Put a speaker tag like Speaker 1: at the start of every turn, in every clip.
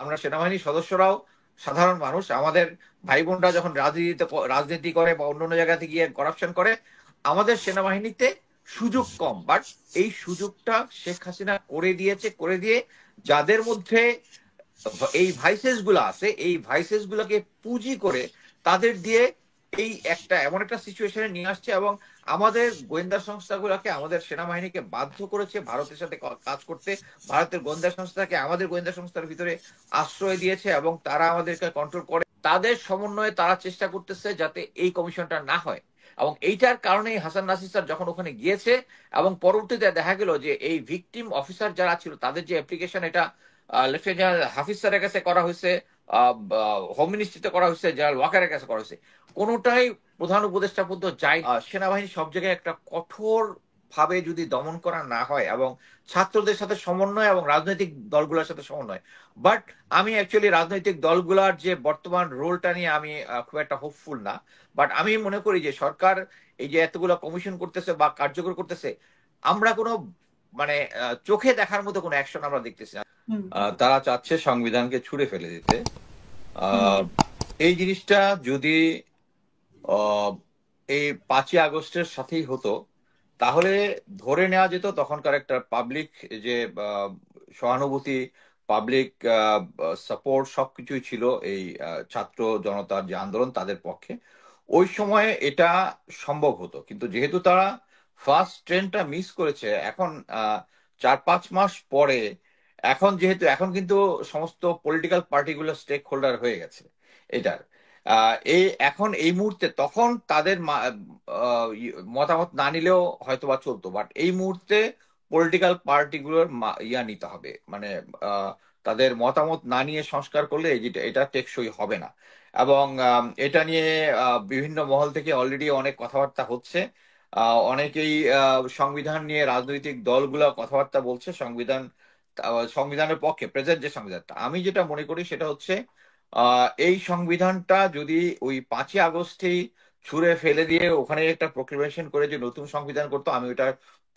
Speaker 1: আমরা সেনাবাহিনীর সদস্যরাও সাধারণ মানুষ। আমাদের ভাই বোনরা যখন রাজনীতি করে বা অন্য জায়গাতে গিয়ে করাপশন করে, আমাদের সেনাবাহিনীতে সুযোগ কম, বাট এই সুযোগটা শেখ হাসিনা করে দিয়েছে। করে দিয়ে যাদের মধ্যে এই ভাইসেস গুলো আছে, এই ভাইসেস গুলোকে পুঁজি করে তাদের দিয়ে এই একটা এমন একটা সিচুয়েশনে নিয়ে আসছে, এবং আমাদের গোয়েন্দা সংস্থাগুলোকে, আমাদের সেনাবাহিনীকে বাধ্য করেছে ভারতের সাথে কাজ করতে। ভারতের গোয়েন্দা সংস্থাকে আমাদের গোয়েন্দা সংস্থার ভিতরে আশ্রয় দিয়েছে, এবং তারা আমাদেরকে কন্ট্রোল করে। তাদের সমন্বয়ে তারা চেষ্টা করতেছে যাতে এই কমিশনটা না হয়। এবং এইটার কারণেই হাসান নাসির স্যার যখন ওখানে গিয়েছে, এবং পরবর্তীতে দেখা গেল যে এই ভিকটিম অফিসার যারা ছিল তাদের যে অ্যাপ্লিকেশন, এটা লেফটেন্যান্ট জেনারেল হাফিজ স্যারের কাছে করা হয়েছে, হোম মিনিস্ট্রিতে করা হয়েছে, জেনারেল ওয়াকারের কাছে করা হয়েছে, কোনোটাই প্রধান উপদেষ্টা পর্যন্ত যায়। সেনাবাহিনী সব জায়গায় একটা কঠোর ভাবে যদি দমন করা না হয়, এবং ছাত্রদের সাথে সমন্বয় এবং রাজনৈতিক দলগুলোর সাথে সমন্বয়। বাট আমি অ্যাকচুয়ালি রাজনৈতিক দলগুলোর যে বর্তমান রোলটা নিয়ে আমি খুব একটা হোপফুল না। বাট আমি মনে করি যে সরকার এই যে এতগুলো কমিশন করতেছে বা কার্যকর করতেছে, আমরা কোনো মানে চোখে দেখার মতো কোনো অ্যাকশন আমরা দেখতেছি না।
Speaker 2: হুম
Speaker 1: তারা চাচ্ছে সংবিধানকে ছুঁড়ে ফেলে দিতে।
Speaker 2: হুম
Speaker 1: আহ, এই জিনিসটা যদি আহ, এই 5ই আগস্টের সাথেই হতো, তাহলে ধরে নেওয়া যেত তখনকার একটা পাবলিক যে সহানুভূতি, পাবলিক সাপোর্ট সবকিছুই ছিল এই ছাত্র জনতার যে আন্দোলন তাদের পক্ষে। ওই সময়ে এটা সম্ভব হতো, কিন্তু যেহেতু তারা ফার্স্ট ট্রেনটা মিস করেছে, এখন 4-5 মাস পরে, এখন কিন্তু সমস্ত পলিটিক্যাল পার্টিগুলো স্টেক হোল্ডার হয়ে গেছে এটার। এখন এই মুহূর্তে, তখন তাদের মতামত না নিলেও হয়তো বা চলতো, বাট এই মুহূর্তে পলিটিক্যাল পার্টিগুলোর ইয়া নিতে হবে, মানে আহ, তাদের মতামত না নিয়ে সংস্কার করলে এটা টেকসই হবে না। এবং এটা নিয়ে বিভিন্ন মহল থেকে অলরেডি অনেক কথাবার্তা হচ্ছে। অনেকেই সংবিধান নিয়ে, রাজনৈতিক দলগুলো কথাবার্তা বলছে সংবিধানের পক্ষে, প্রেজেন্ট যে সংবিধানটা, আমি যেটা মনে করি সেটা হচ্ছে এই সংবিধানটা যদি ওই 5ই আগস্টেই ছুঁড়ে ফেলে দিয়ে ওখানে একটা প্রোক্লেমেশন করে যে নতুন সংবিধান করতো, আমি ওটা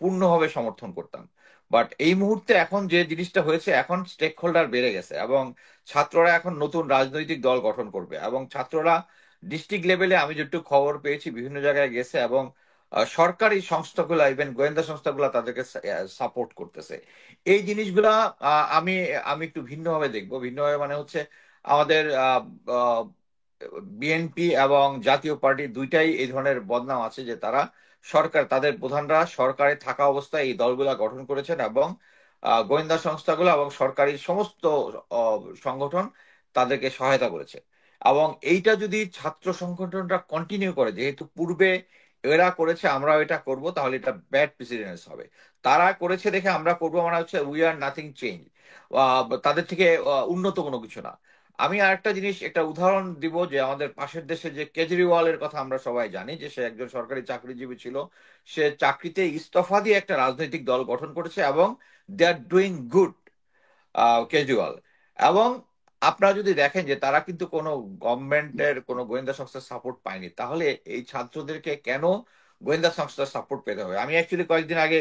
Speaker 1: পূর্ণভাবে সমর্থন করতাম। বাট এই মুহূর্তে এখন যে জিনিসটা হয়েছে, এখন স্টেক হোল্ডার বেড়ে গেছে, এবং ছাত্ররা এখন নতুন রাজনৈতিক দল গঠন করবে, এবং ছাত্ররা ডিস্ট্রিক্ট লেভেলে আমি যেটুকু খবর পেয়েছি বিভিন্ন জায়গায় গেছে, এবং সরকারি সংস্থাগুলা, ইভেন গোয়েন্দা সংস্থাগুলা তাদেরকে সাপোর্ট করতেছে। এই জিনিসগুলা আমি আমি একটু ভিন্নভাবে দেখবো। ভিন্নভাবে মানে হচ্ছে আমাদের বিএনপি এবং জাতীয় পার্টি দুইটাই এই ধরনের বদনাম আছে যে তারা তাদের প্রধানরা সরকারে থাকা অবস্থায় এই দলগুলা গঠন করেছেন, এবং গোয়েন্দা সংস্থাগুলো এবং সরকারি সমস্ত সংগঠন তাদেরকে সহায়তা করেছে। এবং এইটা যদি ছাত্র সংগঠনটা কন্টিনিউ করে, যেহেতু পূর্বে এরা করেছে আমরাও এটা করব, তাহলে এটা ব্যাড প্রেসিডেন্স হবে। তারা করেছে দেখে আমরা করবো, মানে হচ্ছে উই আর নাথিং চেঞ্জ, তাদের থেকে উন্নত কোনো কিছু না। আমি আরেকটা জিনিস, একটা উদাহরণ দিব, যে আমাদের পাশের দেশে যে কেজরিওয়ালের কথা আমরা সবাই জানি, যে সে একজন সরকারি চাকরিজীবী ছিল। সে চাকরিতে ইস্তফা দিয়ে একটা রাজনৈতিক দল গঠন করেছে, এবং দে আর ডুইং গুড, কেজরিওয়াল। এবং আপনারা যদি দেখেন যে তারা কিন্তু কোনো গভর্নমেন্টের কোনো গোয়েন্দা সংস্থার সাপোর্ট পায়নি, তাহলে এই ছাত্রদেরকে কেন গোয়েন্দা সংস্থার সাপোর্ট পেতে হবে? আমি অ্যাকচুয়ালি কয়েকদিন আগে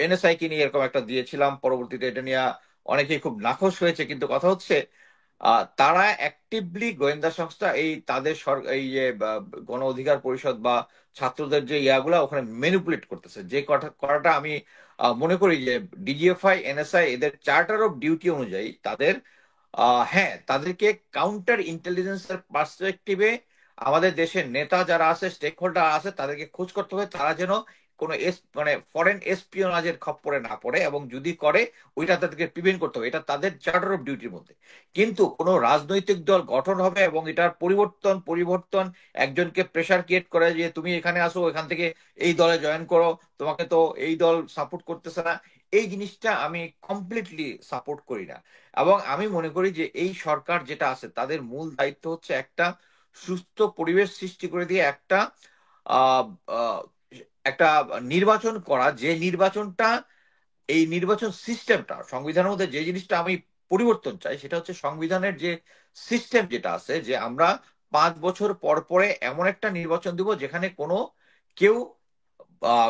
Speaker 1: এনএসআই কে নিয়ে এরকম একটা দিয়েছিলাম, পরবর্তীতে এটা নিয়ে অনেকেই খুব নাখোশ হয়েছে, কিন্তু কথা হচ্ছে তারা অ্যাক্টিভলি গোয়েন্দা সংস্থা তাদের এই যে গণ অধিকার পরিষদ বা ছাত্রদের যে ইয়াগুলা ওখানে ম্যানিপুলেট করতেছে, যে করাটা আমি মনে করি যে ডিজিএফআই, এনএসআই এদের চার্টার অফ ডিউটি অনুযায়ী তাদের হ্যাঁ, তাদেরকে কাউন্টার ইন্টেলিজেন্সের পার্সপেক্টিভে আমাদের দেশের নেতা যারা আছে, স্টেক হোল্ডার আছে, তাদেরকে খোঁজ করতে হবে, তারা যেন কোনো মানে ফরেন এসপিওনাজের খপ্পরে না পড়ে, এবং যদি করে ওইটা তাদেরকে প্রিভেন্ট করতে হবে, এটা তাদের চার্টার অফ ডিউটির মধ্যে। কিন্তু কোনো রাজনৈতিক দল গঠন হবে এবং এটার পরিবর্তন পরিবর্তন একজনকে প্রেসার ক্রিয়েট করে যে তুমি এখানে আসো, এখান থেকে এই দলে জয়েন করো, তোমাকে তো এই দল সাপোর্ট করতেছে না, এই জিনিসটা আমি কমপ্লিটলি সাপোর্ট করি না। এবং আমি মনে করি যে এই সরকার যেটা আছে তাদের মূল দায়িত্ব হচ্ছে একটা সুস্থ পরিবেশ সৃষ্টি করে দিয়ে আহ, আহ, একটা নির্বাচন করা, যে নির্বাচনটা, এই নির্বাচন সিস্টেমটা, সংবিধানের মধ্যে যে জিনিসটা আমি পরিবর্তন চাই সেটা হচ্ছে সংবিধানের যে সিস্টেম যেটা আছে, যে আমরা 5 বছর পর পরে এমন একটা নির্বাচন দিব যেখানে কোনো কেউ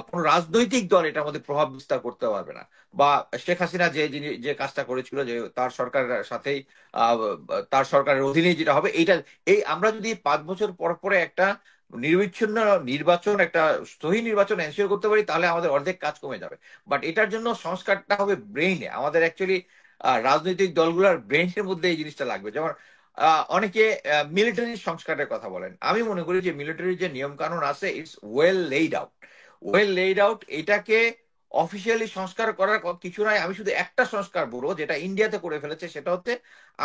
Speaker 1: কোন রাজনৈতিক দল এটার মধ্যে প্রভাব বিস্তার করতে পারবে না। বা শেখ হাসিনা যে কাজটা করেছিল, যে তার সরকারের সাথেই আহ, তার সরকারের অধীনেই যেটা হবে এইটা, এই আমরা যদি 5 বছর পর পরে একটা নির্বিচ্ছিন্ন নির্বাচন, একটা সহি নির্বাচন এনশিওর করতে পারি, তাহলে আমাদের অর্ধেক কাজ কমে যাবে। বাট এটার জন্য সংস্কারটা হবে ব্রেইনে, আমাদের অ্যাকচুয়ালি রাজনৈতিক দলগুলোর ব্রেইনের মধ্যে এই জিনিসটা লাগবে। যেমন অনেকে মিলিটারি সংস্কারের কথা বলেন, আমি মনে করি যে মিলিটারির যে নিয়ম কানুন আছে, ইটস ওয়েল লেইড আউট। এটাকে অফিসিয়ালি সংস্কার করার কিছু নাই। আমি শুধু একটা সংস্কার বলবো, যেটা ইন্ডিয়াতে করে ফেলেছে, সেটা হচ্ছে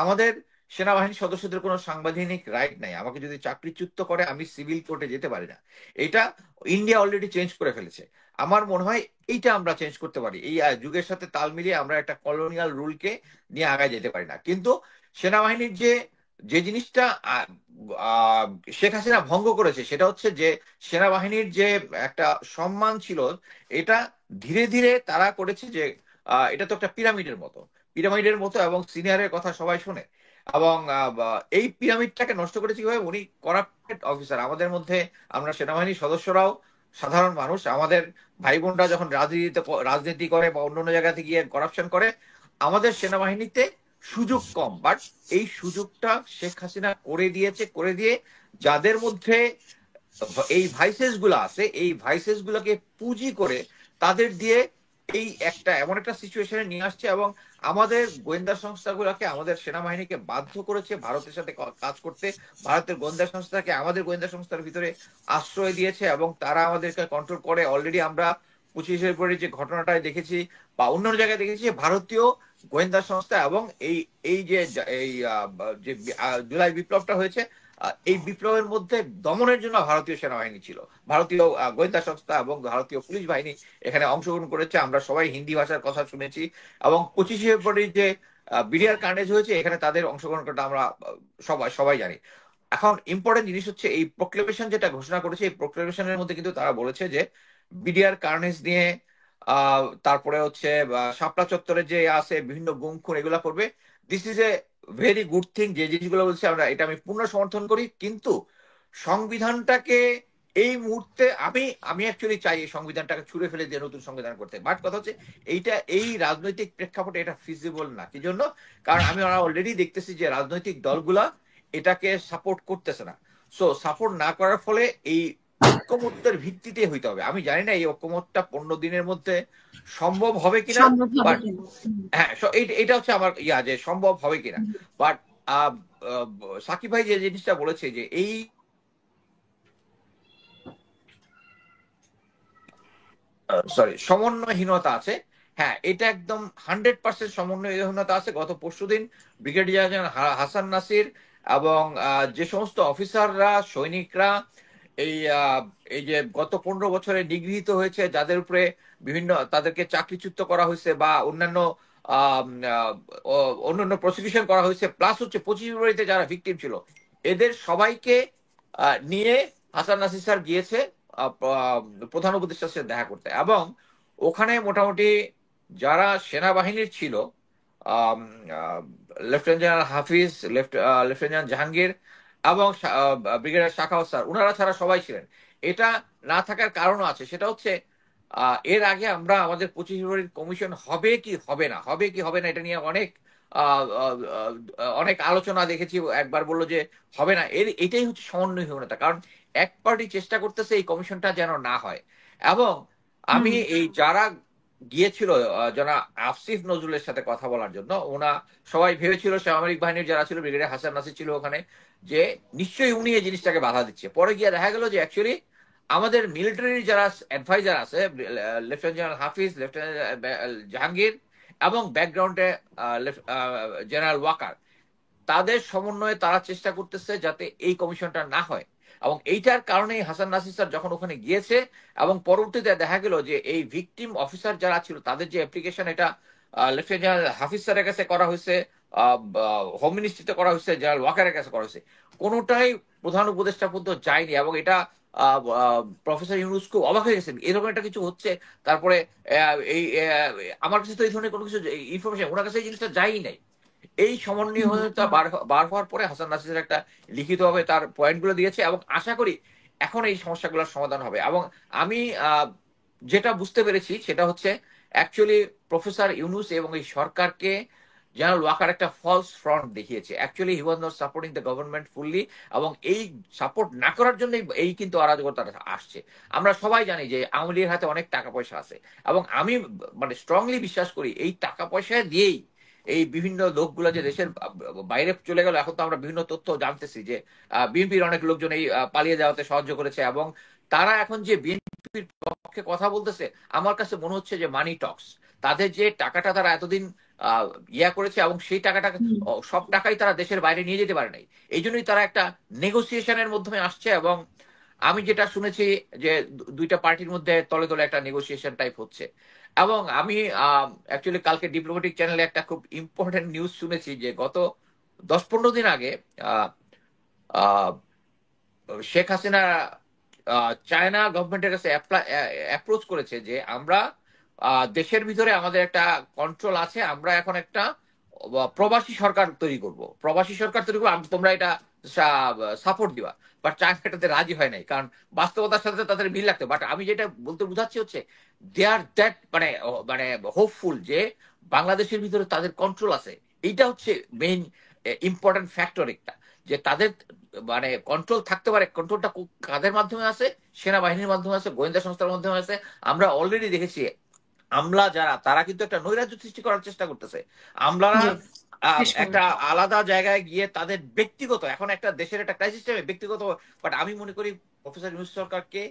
Speaker 1: আমাদের সেনাবাহিনীর সদস্যদের কোনো সাংবিধানিক রাইট নাই। আমাকে যদি চাকরিচ্যুত করে আমি সিভিল কোর্টে যেতে পারি না। এটা ইন্ডিয়া অলরেডি চেঞ্জ করে ফেলেছে। আমার মনে হয় এইটা আমরা চেঞ্জ করতে পারি। এই যুগের সাথে তাল মিলিয়ে আমরা একটা কলোনিয়াল রুলকে নিয়ে আগায় যেতে পারি না। কিন্তু সেনাবাহিনীর যে যে জিনিসটা আহ, আহ, শেখ হাসিনা ভঙ্গ করেছে, সেটা হচ্ছে যে সেনাবাহিনীর যে একটা সম্মান ছিল, এটা ধীরে ধীরে তারা করেছে যে এটা তো একটা পিরামিডের মতো, এবং সিনিয়রের কথা সবাই শোনে। এবং এই পিরামিডটাকে নষ্ট করেছে কিভাবে? উনি করাপ্টেড অফিসার। আমাদের মধ্যে আমরা সেনাবাহিনীর সদস্যরাও সাধারণ মানুষ, আমাদের ভাই বোনরা যখন রাজনীতি করে বা অন্য অন্য জায়গাতে গিয়ে করাপশন করে, আমাদের সেনাবাহিনীতে সুযোগ কম। বাট এই সুযোগটা শেখ হাসিনা করে দিয়ে যাদের মধ্যে এই ভাইসেস গুলো আছে, এই ভাইসেস গুলোকে পুঁজি করে তাদের দিয়ে এই এমন একটা সিচুয়েশনে নিয়ে আসছে, এবং আমাদের গোয়েন্দা সংস্থাগুলোকে, আমাদের সেনাবাহিনীকে বাধ্য করেছে ভারতের সাথে কাজ করতে। ভারতের গোয়েন্দা সংস্থাকে আমাদের গোয়েন্দা সংস্থার ভিতরে আশ্রয় দিয়েছে, এবং তারা আমাদেরকে কন্ট্রোল করে। অলরেডি আমরা 25 ফেব্রুয়ারি যে ঘটনাটা দেখেছি বা অন্য জায়গায় দেখেছি, ভারতীয় গোয়েন্দা সংস্থা এবং এই এই যে এই যে জুলাই বিপ্লবটা হয়েছে, এই বিপ্লবের মধ্যে দমনের জন্য ভারতীয় সেনাবাহিনী ছিল, ভারতীয় গোয়েন্দা সংস্থা এবং ভারতীয় পুলিশ বাহিনী এখানে অংশগ্রহণ করেছে। আমরা সবাই হিন্দি ভাষার কথা শুনেছি, এবং 25 ফেব্রুয়ারি যে বিডিআর কার্নেজ হয়েছে, এখানে তাদের অংশগ্রহণ করতে আমরা সবাই সবাই জানি। এখন ইম্পর্টেন্ট জিনিস হচ্ছে এই প্রোক্লেমেশন যেটা ঘোষণা করেছে, এই প্রোক্লেমেশনের মধ্যে কিন্তু তারা বলেছে যে বিডিআর কার্নেজ নিয়ে তারপরে হচ্ছে শাপলা চত্বরে যে আছে বিভিন্ন গুম খুন এগুলা করবে। This is a very good thing. যে জিনিসগুলো বলছে আমি পূর্ণ সমর্থন করি। কিন্তু সংবিধানটাকে এই মুহূর্তে আমি আমি অ্যাকচুয়ালি চাই এই সংবিধানটাকে ছুঁড়ে ফেলে দিয়ে নতুন সংবিধান করতে। বাট কথা হচ্ছে এইটা এই রাজনৈতিক প্রেক্ষাপটে এটা ফিজিবল না। কি জন্য? কারণ আমি অলরেডি দেখতেছি যে রাজনৈতিক দলগুলা এটাকে সাপোর্ট করতেছে না। সো সাপোর্ট না করার ফলে এই ঐক্যমত্যের ভিত্তিতে হইতে হবে। আমি জানি না এই ঐক্যমতটা 15 দিনের মধ্যে সম্ভব হবে কিনা।
Speaker 2: সম্ভব হবে
Speaker 1: বাট
Speaker 2: কিনা।
Speaker 1: হ্যাঁ, এটা হচ্ছে আমার যে সম্ভব হবে কিনা। বাট সাকিব ভাই যে জিনিসটা বলেছে যে এই সমন্বয়হীনতা আছে, হ্যাঁ, এটা একদম 100% সমন্বয়হীনতা আছে। গত পরশুদিন ব্রিগেডিয়ার জেনারেল হাসান নাসির এবং যে সমস্ত অফিসাররা, সৈনিকরা এই এই যে গত 15 বছরে নিগৃহীত হয়েছে, যাদের উপরে বিভিন্ন তাদেরকে চাকরিচ্যুত করা হয়েছে বা অন্যান্য অন্যান্য প্রসিকিউশন করা হয়েছে, প্লাস হচ্ছে 25 ফেব্রুয়ারিতে যারা ভিকটিম ছিল, এদের সবাইকে নিয়ে হাসান নাসির স্যার গিয়েছে প্রধান উপদেষ্টার সাথে দেখা করতে। এবং ওখানে মোটামুটি যারা সেনাবাহিনীর ছিল, লেফটেন্যান্ট জেনারেল হাফিজ, লেফটেন্যান্ট জেনারেল জাহাঙ্গীর এবং ব্রিগেডিয়ার শাখাওয়াত স্যার, ওনারা ছাড়া সবাই ছিলেন। এটা না থাকার কারণও আছে। সেটা হচ্ছে এর আগে আমরা আমাদের 25 ফেব্রুয়ারির কমিশন হবে কি হবে না এটা নিয়ে অনেক আলোচনা দেখেছি। একবার বললো যে হবে না। এটাই হচ্ছে সমন্বয়হীনতা। কারণ এক পার্টি চেষ্টা করতেছে এই কমিশনটা যেন না হয়। এবং আমি এই যারা গিয়েছিল যারা আসিফ নজরুলের সাথে কথা বলার জন্য, ওনা সবাই ভেবেছিল সামরিক বাহিনীর যারা ছিল, ব্রিগেডিয়ার হাসান নাসির ছিল ওখানে, যে নিশ্চয়ই উনি এই জিনিসটাকে বাধা দিচ্ছে। পরে গিয়ে দেখা গেল যে অ্যাকচুয়ালি আমাদের মিলিটারির যারা অ্যাডভাইজার আছে, লেফটেন্যান্ট জেনারেল হাফিজ, লেফটেন্যান্ট জাহাঙ্গীর এবং ব্যাকগ্রাউন্ডে জেনারেল ওয়াকার, তাদের সমন্বয়ে তারা চেষ্টা করতেছে যাতে এই কমিশনটা না হয়। এবং এইটার কারণেই হাসান নাসির স্যার যখন ওখানে গিয়েছে, এবং পরবর্তীতে দেখা গেল যে এই ভিকটিম অফিসার যারা ছিল তাদের যে অ্যাপ্লিকেশন, এটা লেফটেন্যান্ট জেনারেল হাফিজ স্যারের কাছে করা হয়েছে, হোম মিনিস্ট্রিতে করা হয়েছে, জেনারেল ওয়াকারের কাছে করা হয়েছে, কোনোটাই প্রধান উপদেষ্টা পর্যন্ত যায়নি। এবং এটা প্রফেসর ইউনুস খুব অবাক হয়ে গেছেন এরকম একটা কিছু হচ্ছে। তারপরে এই আমার কাছে তো এই ধরনের কোনো কিছু ইনফরমেশন ওনার কাছে এই জিনিসটা যায়ই নাই। এই সমন্বয়হীনতা বার হওয়ার পরে হাসান নাসিরের একটা লিখিতভাবে তার পয়েন্টগুলো দিয়েছে, এবং আশা করি এখন এই সমস্যাগুলোর সমাধান হবে। এবং আমি যেটা বুঝতে পেরেছি সেটা হচ্ছে অ্যাকচুয়ালি প্রফেসর ইউনুস এবং এই সরকারকে জেনারেল ওয়াকার একটা ফলস ফ্রন্ট দেখিয়েছে। Actually he was not supporting the government fully, এবং এই সাপোর্ট না করার জন্য এই কিন্তু অরাজকতা আসছে। আমরা সবাই জানি যে আওয়ামী লীগের হাতে অনেক টাকা পয়সা আছে, এবং আমি মানে স্ট্রংলি বিশ্বাস করি এই টাকা পয়সা দিয়েই এই বিভিন্ন লোকগুলো যে দেশের বাইরে চলে গেল। এখন তো আমরা বিভিন্ন তথ্য জানতেছি যে বিএনপির অনেক লোকজন এই পালিয়ে যাওয়াতে সাহায্য করেছে, এবং তারা এখন যে বিএনপির পক্ষে কথা বলতেছে, আমার কাছে মনে হচ্ছে যে মানি টক্স। তাদের যে টাকাটা তারা এতদিন ইয়া করেছে, এবং সেই টাকাটা
Speaker 2: হুম।
Speaker 1: সব টাকাই তারা দেশের বাইরে নিয়ে যেতে পারে নাই। এই জন্যই তারা একটা নেগোসিয়েশনের মাধ্যমে আসছে, এবং আমি যেটা শুনেছি যে দুইটা পার্টির মধ্যে তলে তলে একটা নেগোসিয়েশন টাইপ হচ্ছে। এবং আমি অ্যাকচুয়ালি কালকে ডিপ্লোম্যাটিক চ্যানেলে একটা খুব ইম্পর্টেন্ট নিউজ শুনেছি যে গত 10-15 দিন আগে আহ, আহ, শেখ হাসিনা চায়না গভর্নমেন্টের কাছে অ্যাপ্রোচ করেছে যে আমরা দেশের ভিতরে আমাদের একটা কন্ট্রোল আছে, আমরা এখন একটা প্রবাসী সরকার তৈরি করব, প্রবাসী সরকার তৈরি করবো, তোমরা এটা সাপোর্ট দিবা। বাট চায়না এটাতে রাজি হয় নাই, কারণ বাস্তবতার সাথে তাদের মিল লাগতো। বাট আমি যেটা বলতে বুঝাচ্ছি হচ্ছে দে আর দ্যাট মানে মানে হোপফুল যে বাংলাদেশের ভিতরে তাদের কন্ট্রোল আছে। এইটা হচ্ছে মেইন ইম্পর্টেন্ট ফ্যাক্টর একটা, যে তাদের মানে কন্ট্রোল থাকতে পারে। কন্ট্রোলটা কাদের মাধ্যমে আছে? সেনাবাহিনীর মাধ্যমে আছে, গোয়েন্দা সংস্থার মাধ্যমে আছে। আমরা অলরেডি দেখেছি আমলা যারা, তারা কিন্তু একটা নৈরাজ্য সৃষ্টি করার চেষ্টা করতেছে। আমলারা
Speaker 2: জি, শেষ করুন।
Speaker 1: একটা আলাদা জায়গায় গিয়ে তাদের ব্যক্তিগত, এখন একটা দেশের একটা ক্রাইসিস টাইমে ব্যক্তিগত। বাট আমি মনে করি প্রফেসর ইউনূস সরকারকে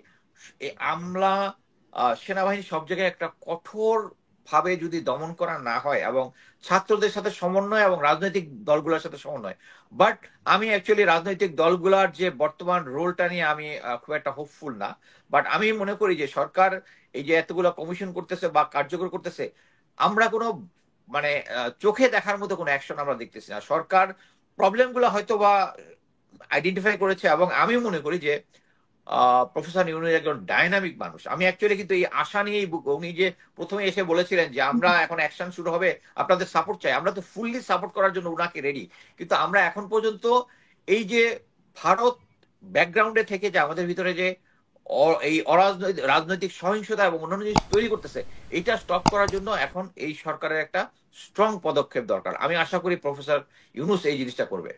Speaker 1: এই আমলা সেনাবাহিনী সব জায়গায় একটা কঠোর ভাবে যদি দমন করা না হয়, এবং ছাত্রদের সাথে সমন্বয় এবং রাজনৈতিক দলগুলোর সাথে সমন্বয়। বাট আমি অ্যাকচুয়ালি রাজনৈতিক দলগুলোর যে বর্তমান রোলটা নিয়ে আমি খুব একটা হোপফুল না। বাট আমি মনে করি যে সরকার এই যে এতগুলো কমিশন করতেছে বা কার্যকর করতেছে, আমরা কোনো মানে চোখে দেখার মতো কোনো অ্যাকশন আমরা দেখতেছি না। সরকার প্রবলেম গুলো হয়তো বা আইডেন্টিফাই করেছে, এবং আমি মনে করি যে প্রফেসর ইউনূস একজন ডাইনামিক মানুষ। আমি অ্যাকচুয়ালি কিন্তু এই আশা নিয়েই উনি যে প্রথমে এসে বলেছিলেন যে আমরা এখন অ্যাকশন শুরু হবে, আপনাদের সাপোর্ট চাই, আমরা তো ফুললি সাপোর্ট করার জন্য উনাকে রেডি। কিন্তু আমরা এখন পর্যন্ত এই যে ভারত ব্যাকগ্রাউন্ডে থেকে যে আমাদের ভিতরে যে এই অরাজনৈতিক রাজনৈতিক সহিংসতা এবং অন্যান্য জিনিস তৈরি করতেছে, এটা স্টপ করার জন্য এখন এই সরকারের একটা স্ট্রং পদক্ষেপ দরকার। আমি আশা করি প্রফেসর ইউনূস এই জিনিসটা করবে।